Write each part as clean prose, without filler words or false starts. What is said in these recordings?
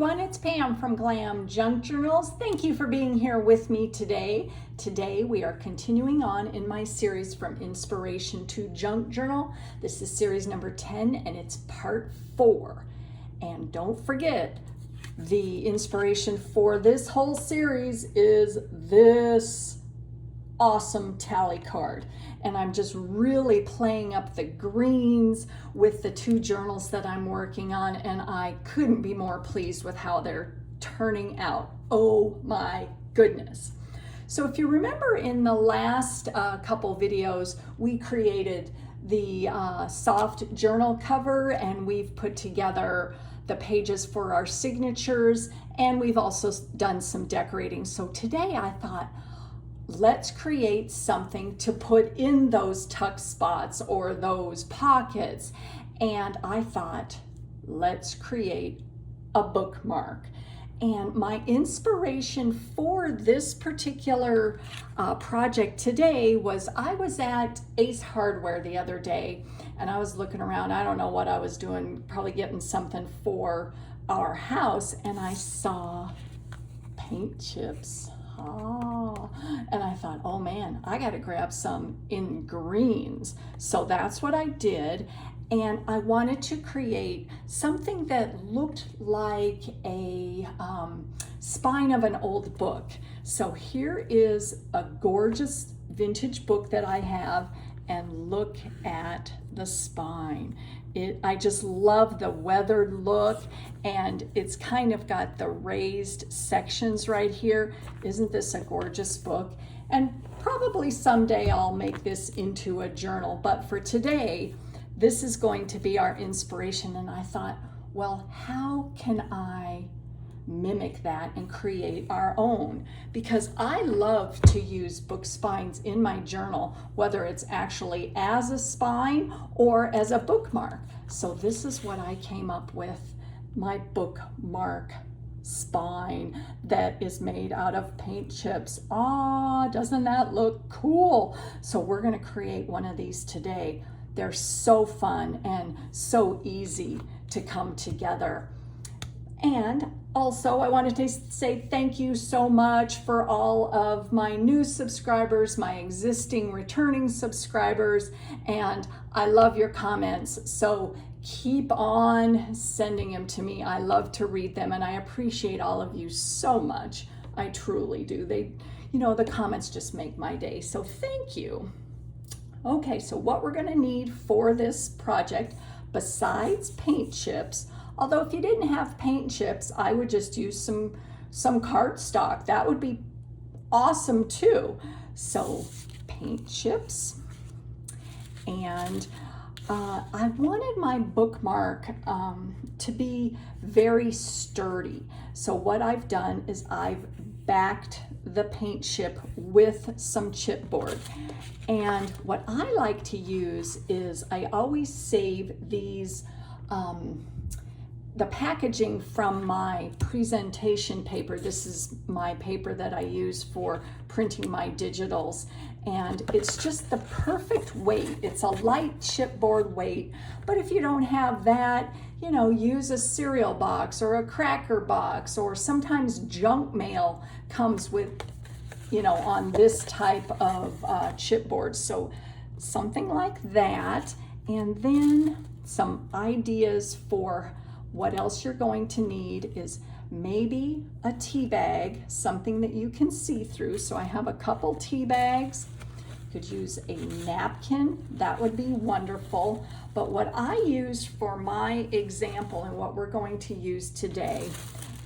everyone, it's Pam from Glam Junk Journals. Thank you for being here with me today. Today we are continuing on in my series From Inspiration to Junk Journal. This is series number 10 and it's part 4. And don't forget, the inspiration for this whole series is this awesome tally card. And I'm just really playing up the greens with the 2 journals that I'm working on, and I couldn't be more pleased with how they're turning out. Oh my goodness. So if you remember in the last couple videos, we created the soft journal cover, and we've put together the pages for our signatures, and we've also done some decorating. So today I thought, let's create something to put in those tuck spots or those pockets. And I thought, let's create a bookmark. And my inspiration for this particular project today was, I was at Ace Hardware the other day and I was looking around. I don't know what I was doing, probably getting something for our house, and I saw paint chips. And I thought, oh man, I got to grab some in greens. So that's what I did. And I wanted to create something that looked like a spine of an old book. So here is a gorgeous vintage book that I have, and look at the spine. I just love the weathered look, and it's kind of got the raised sections right here. Isn't this a gorgeous book? And probably someday I'll make this into a journal, but for today, this is going to be our inspiration. And I thought, well, how can I mimic that and create our own? Because I love to use book spines in my journal, whether it's actually as a spine or as a bookmark. So this is what I came up with, my bookmark spine that is made out of paint chips. Doesn't that look cool? So we're going to create one of these today. They're so fun and so easy to come together. And also, I wanted to say thank you so much for all of my new subscribers, my existing returning subscribers, and I love your comments. So keep on sending them to me. I love to read them, and I appreciate all of you so much. I truly do. The comments just make my day. So thank you. Okay, so what we're going to need for this project, besides paint chips, although if you didn't have paint chips, I would just use some cardstock. That would be awesome too. So paint chips, and I wanted my bookmark to be very sturdy. So what I've done is I've backed the paint chip with some chipboard. And what I like to use is I always save these the packaging from my presentation paper. This is my paper that I use for printing my digitals, and it's just the perfect weight. It's a light chipboard weight, but if you don't have that, use a cereal box or a cracker box, or sometimes junk mail comes with, on this type of chipboard. So something like that, and then some ideas for what else you're going to need is maybe a tea bag, something that you can see through. So I have a couple tea bags. You could use a napkin, that would be wonderful. But what I used for my example and what we're going to use today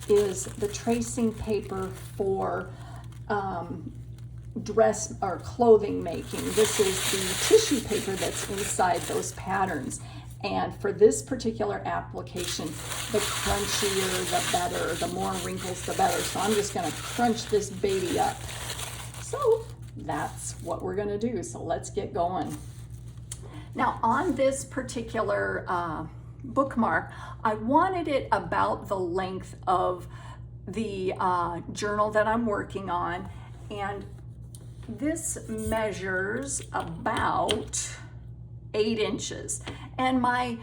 is the tracing paper for dress or clothing making. This is the tissue paper that's inside those patterns. And for this particular application, the crunchier, the better, the more wrinkles, the better. So I'm just gonna crunch this baby up. So that's what we're gonna do. So let's get going. Now on this particular bookmark, I wanted it about the length of the journal that I'm working on. And this measures about 8 inches. And my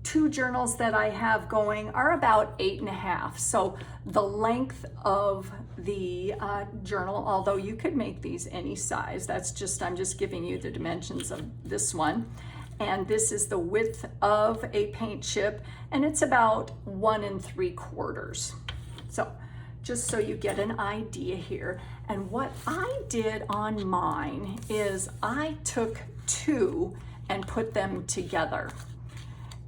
two journals that I have going are about 8.5. So the length of the journal, although you could make these any size, I'm just giving you the dimensions of this one. And this is the width of a paint chip, and it's about 1 3/4. So just so you get an idea here. And what I did on mine is I took two and put them together.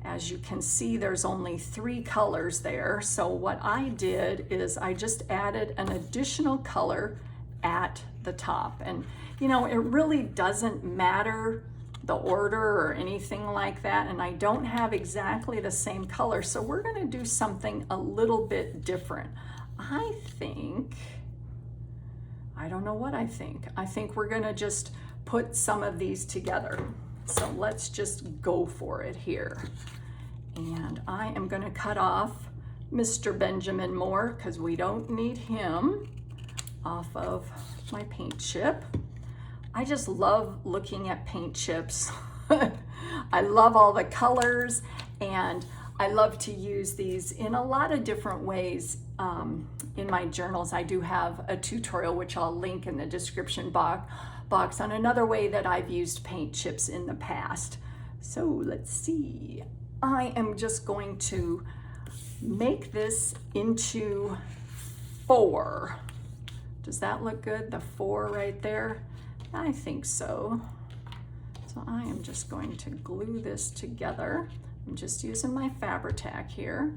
As you can see, there's only 3 colors there. So what I did is I just added an additional color at the top. And you know, it really doesn't matter the order or anything like that. And I don't have exactly the same color. So we're gonna do something a little bit different. I don't know what I think. I think we're gonna just put some of these together. So let's just go for it here. And I am gonna cut off Mr. Benjamin Moore because we don't need him off of my paint chip. I just love looking at paint chips. I love all the colors, and I love to use these in a lot of different ways. In my journals, I do have a tutorial, which I'll link in the description box on another way that I've used paint chips in the past. So let's see. I am just going to make this into 4. Does that look good? The 4 right there? I think so. So I am just going to glue this together. I'm just using my Fabri-Tac here.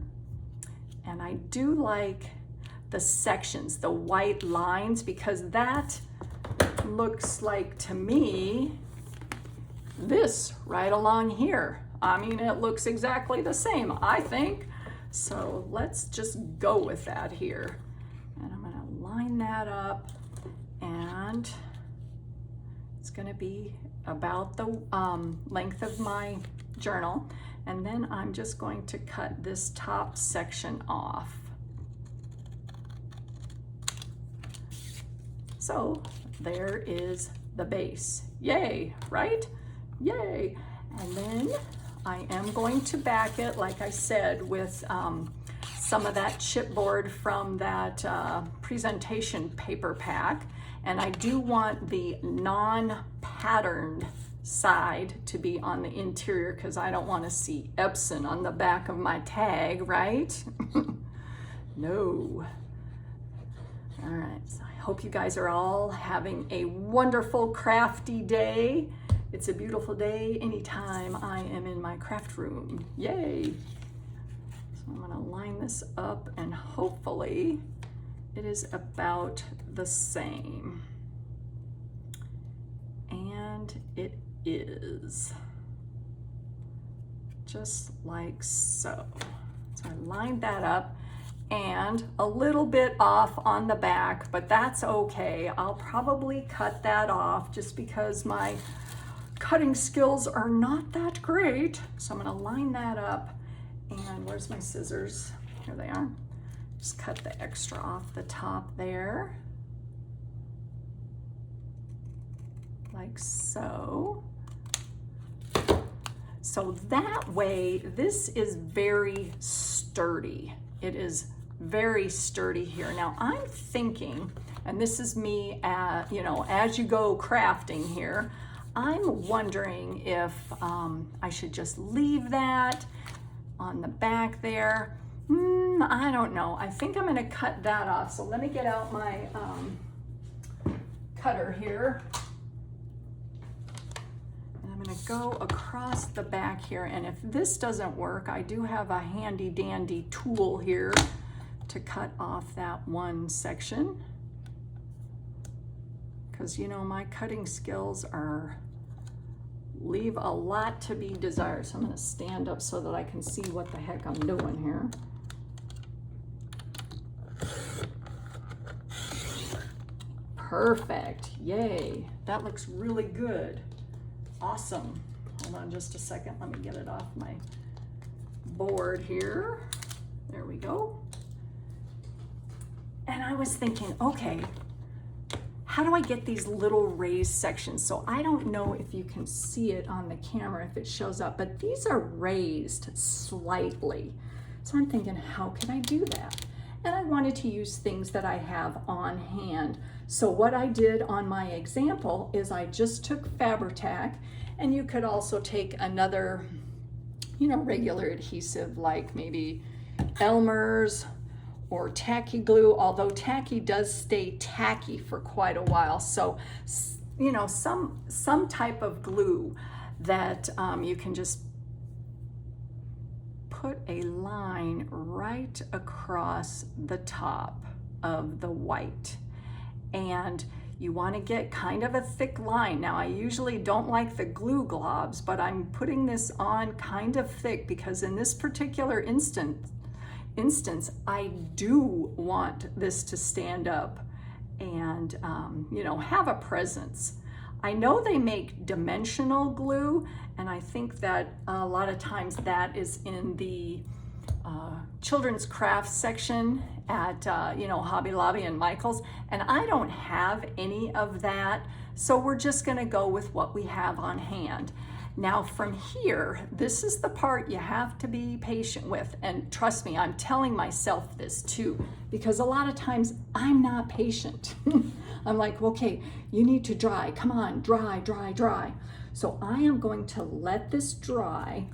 And I do like the sections, the white lines, because that looks like, to me, this right along here. I mean, it looks exactly the same, I think. So let's just go with that here. And I'm gonna line that up, and it's gonna be about the length of my journal. And then I'm just going to cut this top section off. So there is the base. Yay, right? Yay. And then I am going to back it, like I said, with some of that chipboard from that presentation paper pack. And I do want the non-patterned side to be on the interior because I don't want to see Epson on the back of my tag, right? No. All right, so I hope you guys are all having a wonderful crafty day. It's a beautiful day anytime I am in my craft room. Yay. So I'm gonna line this up and hopefully it is about the same. And it is. Just like so. So I lined that up and a little bit off on the back, but that's okay. I'll probably cut that off just because my cutting skills are not that great. So I'm gonna line that up, and where's my scissors? Here they are. Just cut the extra off the top there. Like so. So that way, this is very sturdy. It is very sturdy here. Now I'm thinking, and this is me, you know, as you go crafting here, I'm wondering if I should just leave that on the back there. I don't know. I think I'm gonna cut that off. So let me get out my cutter here. I'm gonna go across the back here, and if this doesn't work, I do have a handy dandy tool here to cut off that one section. Because you know, my cutting skills leave a lot to be desired. So I'm gonna stand up so that I can see what the heck I'm doing here. Perfect, yay. That looks really good. Awesome. Hold on just a second. Let me get it off my board here. There we go. And I was thinking, okay, how do I get these little raised sections? So I don't know if you can see it on the camera, if it shows up, but these are raised slightly. So I'm thinking, how can I do that? And I wanted to use things that I have on hand. So what I did on my example is I just took Fabri-Tac, and you could also take another, you know, regular adhesive like maybe Elmer's or tacky glue, although tacky does stay tacky for quite a while. So, you know, some type of glue that you can just put a line right across the top of the white. And you want to get kind of a thick line. Now, I usually don't like the glue globs, but I'm putting this on kind of thick because in this particular instance, I do want this to stand up and, you know, have a presence. I know they make dimensional glue, and I think that a lot of times that is in the children's crafts section at, you know, Hobby Lobby and Michael's, and I don't have any of that, so we're just gonna go with what we have on hand. Now from here, this is the part you have to be patient with. And trust me, I'm telling myself this too, because a lot of times I'm not patient. I'm like, okay, you need to dry. Come on, dry, dry, dry. So I am going to let this dry.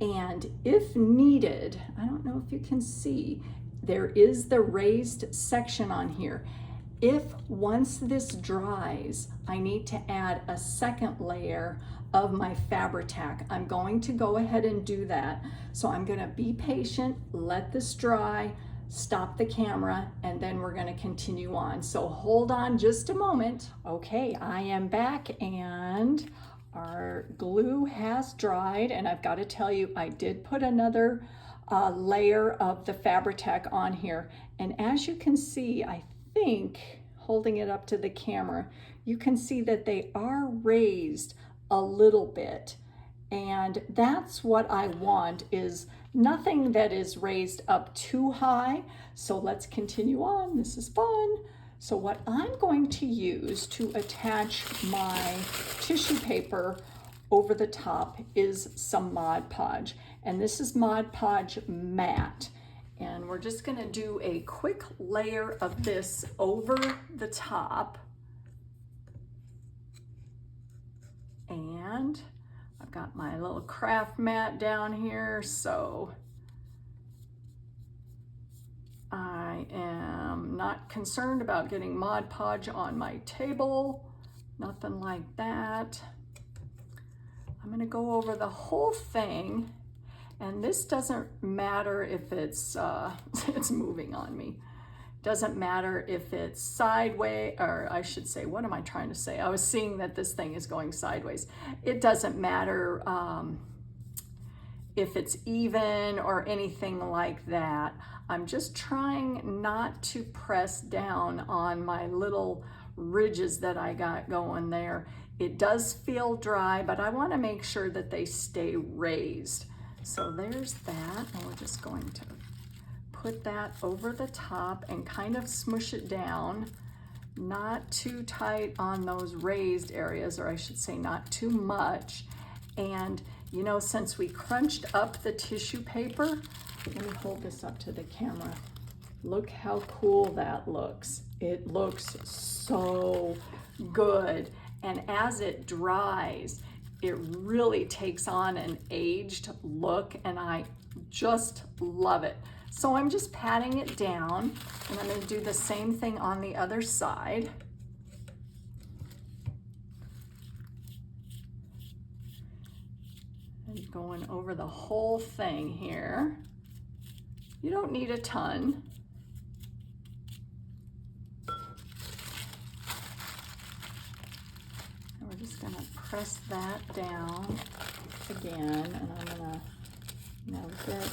And if needed, I don't know if you can see, there is the raised section on here. If once this dries, I need to add a second layer of my Fabri-Tac, I'm going to go ahead and do that. So I'm gonna be patient, let this dry, stop the camera, and then we're gonna continue on. So hold on just a moment. Okay, I am back and our glue has dried, and I've got to tell you, I did put another layer of the Fabri-Tac on here. And as you can see, I think, holding it up to the camera, you can see that they are raised a little bit. And that's what I want, is nothing that is raised up too high. So let's continue on. This is fun. So what I'm going to use to attach my tissue paper over the top is some Mod Podge. And this is Mod Podge Matte. And we're just gonna do a quick layer of this over the top. And I've got my little craft mat down here, so I am not concerned about getting Mod Podge on my table, nothing like that. I'm gonna go over the whole thing, and this doesn't matter if it's, it's moving on me. Doesn't matter if it's sideways, or I should say, what am I trying to say? I was seeing that this thing is going sideways. It doesn't matter if it's even or anything like that. I'm just trying not to press down on my little ridges that I got going there. It does feel dry, but I want to make sure that they stay raised. So there's that, and we're just going to put that over the top and kind of smush it down, not too tight on those raised areas, or I should say not too much. And you know, since we crunched up the tissue paper, let me hold this up to the camera. Look how cool that looks. It looks so good. And as it dries, it really takes on an aged look, and I just love it. So I'm just patting it down, and I'm going to do the same thing on the other side. And going over the whole thing here. You don't need a ton. And we're just going to press that down again, and I'm going to now get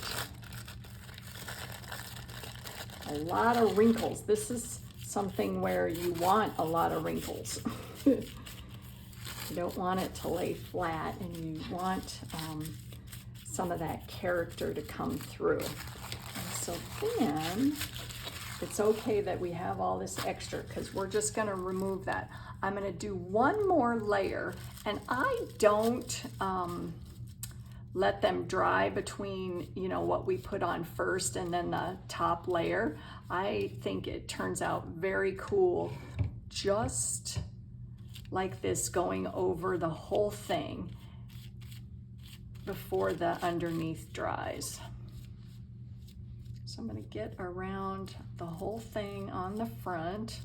a lot of wrinkles. This is something where you want a lot of wrinkles. You don't want it to lay flat, and you want some of that character to come through. And so then it's okay that we have all this extra because we're just gonna remove that. I'm gonna do one more layer, and I don't let them dry between, you know, what we put on first and then the top layer. I think it turns out very cool, just like this, going over the whole thing before the underneath dries. So I'm going to get around the whole thing on the front.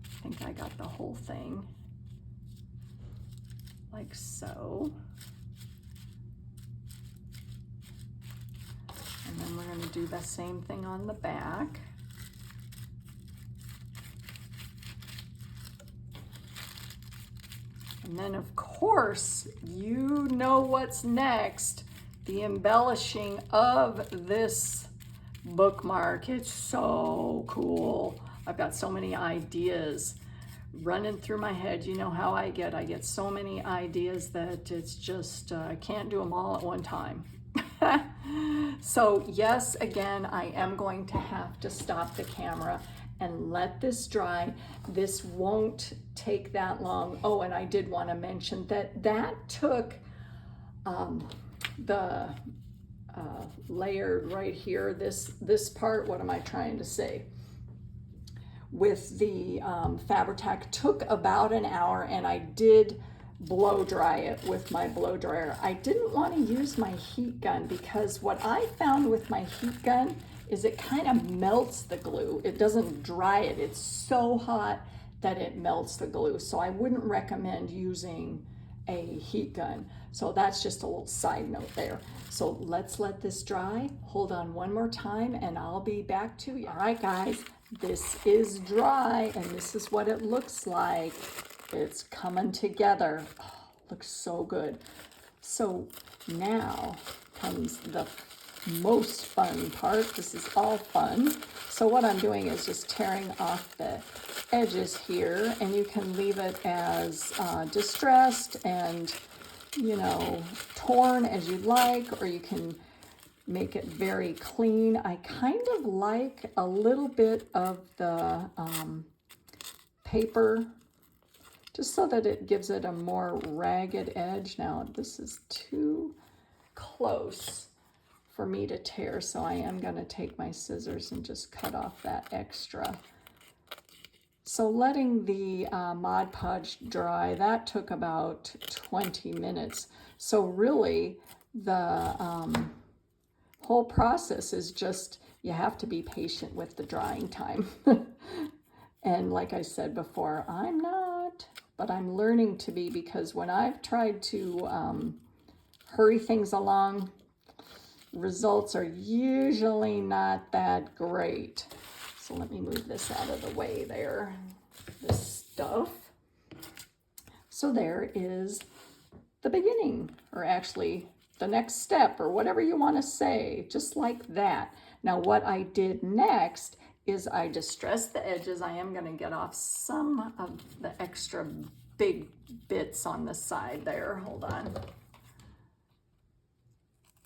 I think I got the whole thing like so. And then we're going to do the same thing on the back. And then of course, you know what's next, the embellishing of this bookmark. It's so cool. I've got so many ideas running through my head. You know how I get so many ideas that it's just, I can't do them all at one time. So yes, again, I am going to have to stop the camera and let this dry. This won't take that long. Oh, and I did want to mention that that took the layer right here, this part, what am I trying to say? With the Fabri-Tac took about an hour, and I did blow dry it with my blow dryer. I didn't want to use my heat gun because what I found with my heat gun is it kind of melts the glue. It doesn't dry it. It's so hot that it melts the glue. So I wouldn't recommend using a heat gun. So that's just a little side note there. So let's let this dry. Hold on one more time and I'll be back to you. All right, guys, this is dry and this is what it looks like. It's coming together. Oh, looks so good. So now comes the most fun part. This is all fun. So what I'm doing is just tearing off the edges here, and you can leave it as distressed and, you know, torn as you like, or you can make it very clean. I kind of like a little bit of the paper, just so that it gives it a more ragged edge. Now this is too close for me to tear, so I am going to take my scissors and just cut off that extra. So letting the Mod Podge dry, that took about 20 minutes. So really the whole process is just, you have to be patient with the drying time. And like I said before, I'm not, but I'm learning to be, because when I've tried to hurry things along, results are usually not that great. So let me move this out of the way there, this stuff. So there is the beginning, or actually the next step, or whatever you want to say, just like that. Now what I did next is I distressed the edges. I am going to get off some of the extra big bits on the side there. Hold on.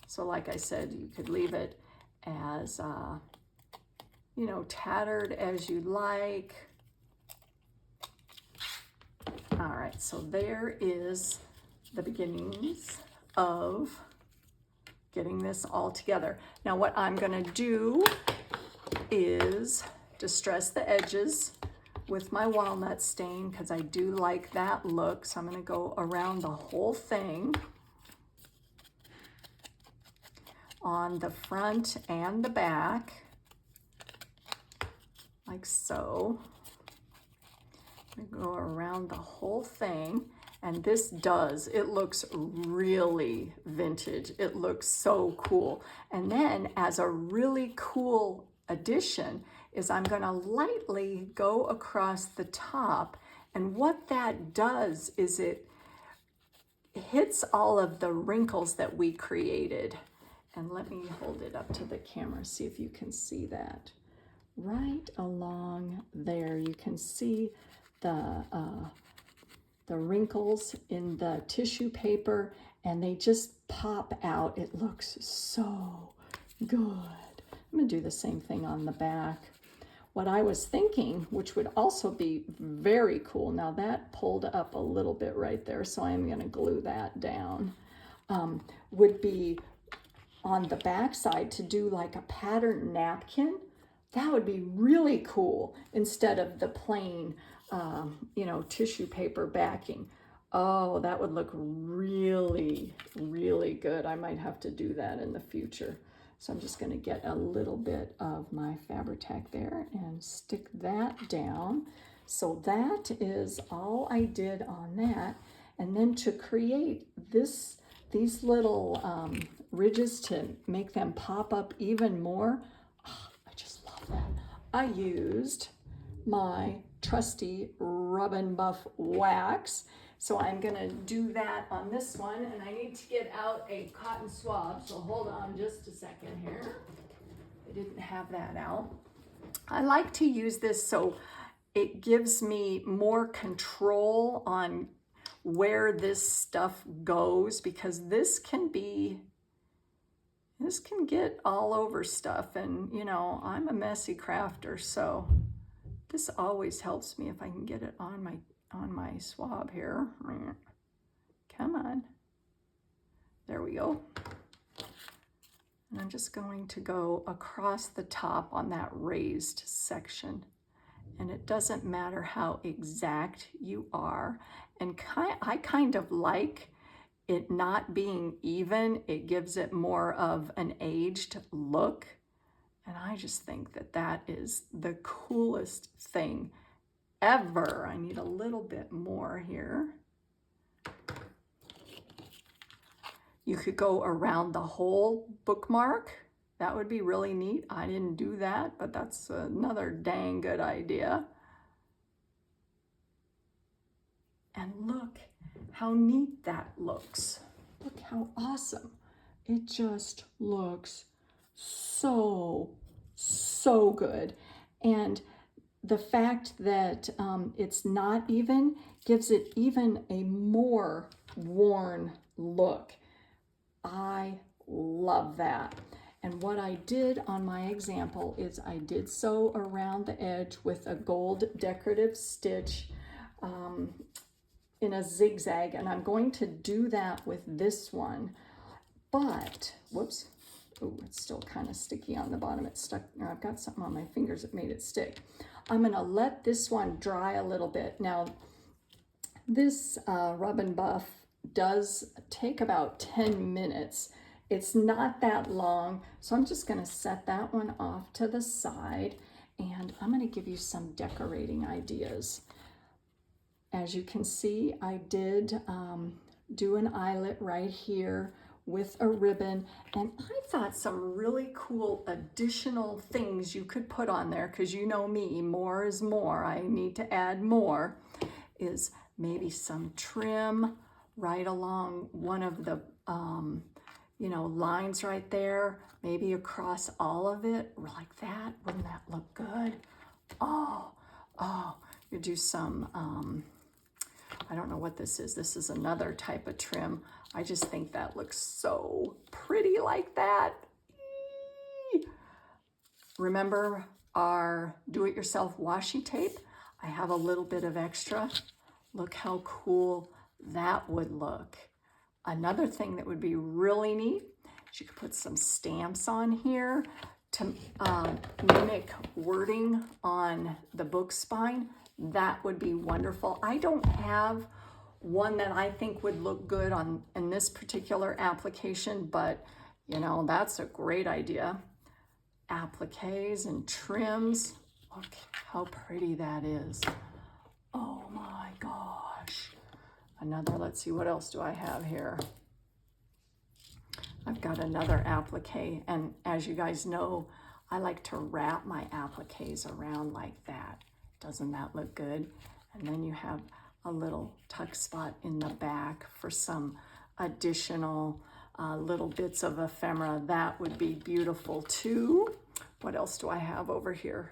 So like I said, you could leave it as, you know, tattered as you like. All right, so there is the beginnings of getting this all together. Now what I'm going to do is distress the edges with my walnut stain, because I do like that look. So I'm going to go around the whole thing on the front and the back, like so. I'm going to go around the whole thing, and this does, it looks really vintage. It looks so cool. And then as a really cool addition is I'm going to lightly go across the top, and what that does is it hits all of the wrinkles that we created. And let me hold it up to the camera, see if you can see that. Right along there, you can see the wrinkles in the tissue paper, and they just pop out. It looks so good. I'm going to do the same thing on the back. What I was thinking, which would also be very cool, now that pulled up a little bit right there, so I'm going to glue that down, would be on the back side to do like a patterned napkin. That would be really cool instead of the plain, you know, tissue paper backing. Oh, that would look really, really good. I might have to do that in the future. So I'm just going to get a little bit of my Fabri-Tac there and stick that down. So that is all I did on that. And then to create these little ridges to make them pop up even more, oh, I just love that. I used my trusty Rub and Buff wax. So I'm going to do that on this one, and I need to get out a cotton swab, so hold on just a second here. I didn't have that out. I like to use this so it gives me more control on where this stuff goes, because this can get all over stuff, and you know, I'm a messy crafter, so this always helps me if I can get it on my swab here. Come on. There we go. And I'm just going to go across the top on that raised section. And it doesn't matter how exact you are. And I kind of like it not being even. It gives it more of an aged look. And I just think that that is the coolest thing ever. I need a little bit more here. You could go around the whole bookmark. That would be really neat. I didn't do that, but that's another dang good idea. And look how neat that looks. Look how awesome. It just looks so, so good. And the fact that it's not even gives it even a more worn look. I love that. And what I did on my example is I did sew around the edge with a gold decorative stitch in a zigzag, and I'm going to do that with this one. But, whoops, oh, it's still kind of sticky on the bottom. It's stuck, or I've got something on my fingers that made it stick. I'm going to let this one dry a little bit. Now, this Rub and Buff does take about 10 minutes. It's not that long, so I'm just going to set that one off to the side, and I'm going to give you some decorating ideas. As you can see, I did do an eyelet right here with a ribbon, and I thought some really cool additional things you could put on there, because you know me, more is more. I need to add more, is maybe some trim right along one of the you know, lines right there, maybe across all of it like that. Wouldn't that look good? Oh, you do some I don't know what this is. This is another type of trim. I just think that looks so pretty like that. Eee! Remember our do-it-yourself washi tape? I have a little bit of extra. Look how cool that would look. Another thing that would be really neat is you could put some stamps on here to mimic wording on the book spine. That would be wonderful. I don't have one that I think would look good in this particular application, but you know, that's a great idea. Appliques and trims. Look how pretty that is. Oh my gosh. Another, let's see, what else do I have here? I've got another applique, and as you guys know, I like to wrap my appliques around like that. Doesn't that look good? And then you have a little tuck spot in the back for some additional little bits of ephemera. That would be beautiful too. What else do I have over here?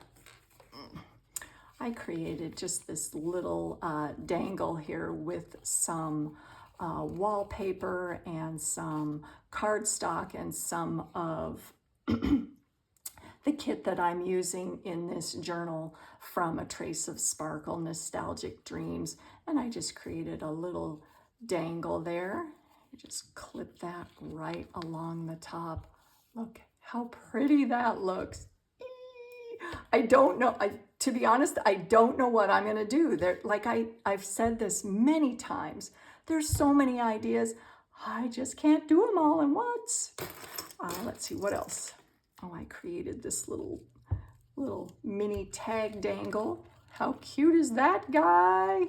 I created just this little dangle here with some wallpaper and some cardstock and some of the kit that I'm using in this journal from A Trace of Sparkle, Nostalgic Dreams. And I just created a little dangle there. You just clip that right along the top. Look how pretty that looks. I don't know, to be honest, I don't know what I'm gonna do. Like I've said this many times, there's so many ideas. I just can't do them all at once. Let's see, what else? Oh, I created this little mini tag dangle. How cute is that guy?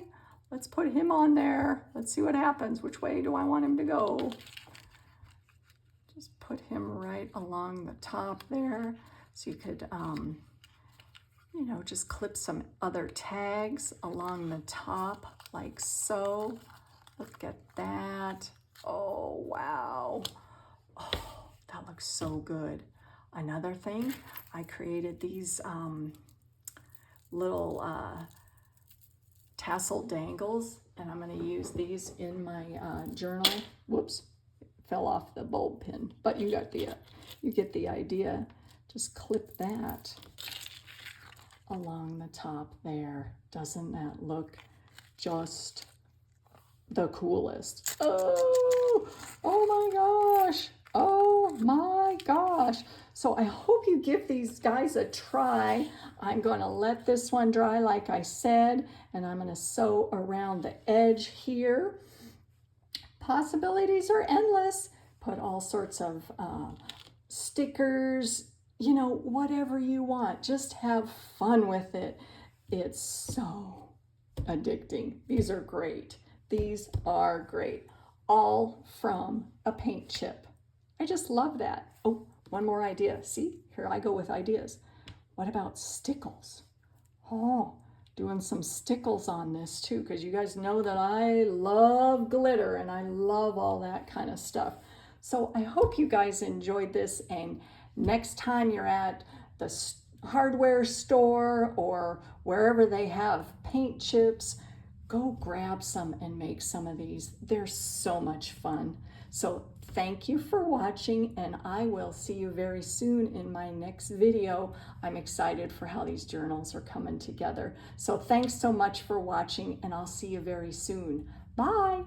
Let's put him on there. Let's see what happens. Which way do I want him to go? Just put him right along the top there. So you could, you know, just clip some other tags along the top like so. Look at that. Oh, wow. Oh, that looks so good. Another thing, I created these little tassel dangles, and I'm going to use these in my journal. Whoops, fell off the bulb pin, but you get the idea. Just clip that along the top there. Doesn't that look just the coolest? Oh my gosh. Oh my gosh. So I hope you give these guys a try. I'm going to let this one dry like I said, and I'm going to sew around the edge here. Possibilities are endless. Put all sorts of stickers, you know, whatever you want. Just have fun with it. It's so addicting. These are great. These are great. All from a paint chip. I just love that. Oh, one more idea. See, here I go with ideas. What about stickles? Oh, doing some stickles on this too, because you guys know that I love glitter and I love all that kind of stuff. So I hope you guys enjoyed this, and next time you're at the hardware store or wherever they have paint chips, go grab some and make some of these. They're so much fun. So thank you for watching, and I will see you very soon in my next video. I'm excited for how these journals are coming together. So thanks so much for watching, and I'll see you very soon. Bye.